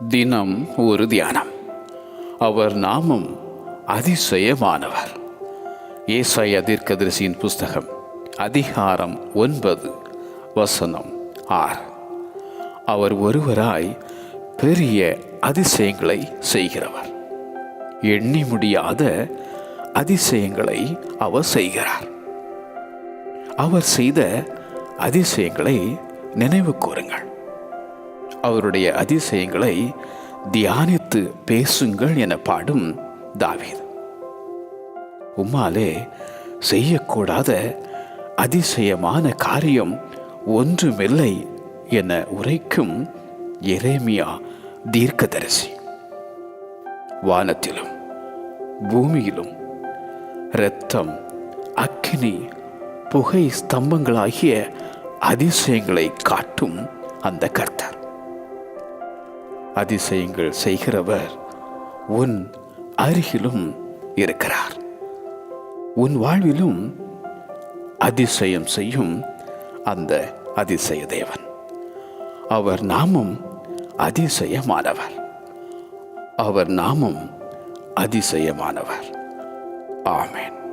தினம் ஒரு தியானம். அவர் நாமம் அதிசயமானவர். ஏசாயா தீர்க்கதரிசியின் புஸ்தகம் அதிகாரம் 9 வசனம் 6. அவர் ஒருவராய் பெரிய அதிசயங்களை செய்கிறவர். எண்ணி முடியாத அதிசயங்களை அவர் செய்கிறார். அவர் செய்த அதிசயங்களை நினைவு கூறுங்கள். அவருடைய அதிசயங்களை தியானித்து பேசுங்கள் என பாடும் தாவீது. உம்மாலே செய்யக்கூடாத அதிசயமான காரியம் ஒன்றுமில்லை என உரைக்கும் எரேமியா தீர்க்கதரிசி. வானத்திலும் பூமியிலும் இரத்தம், அக்கினி, புகை ஸ்தம்பங்களாகிய அதிசயங்களை காட்டும் அந்த கர்த்தர். அதிசயங்கள் செய்கிறவர் உன் அருகிலும் இருக்கிறார். உன் வாழ்விலும் அதிசயம் செய்யும் அந்த அதிசய தேவன். அவர் நாமம் அதிசயமானவர். அவர் நாமம் அதிசயமானவர். ஆமென்.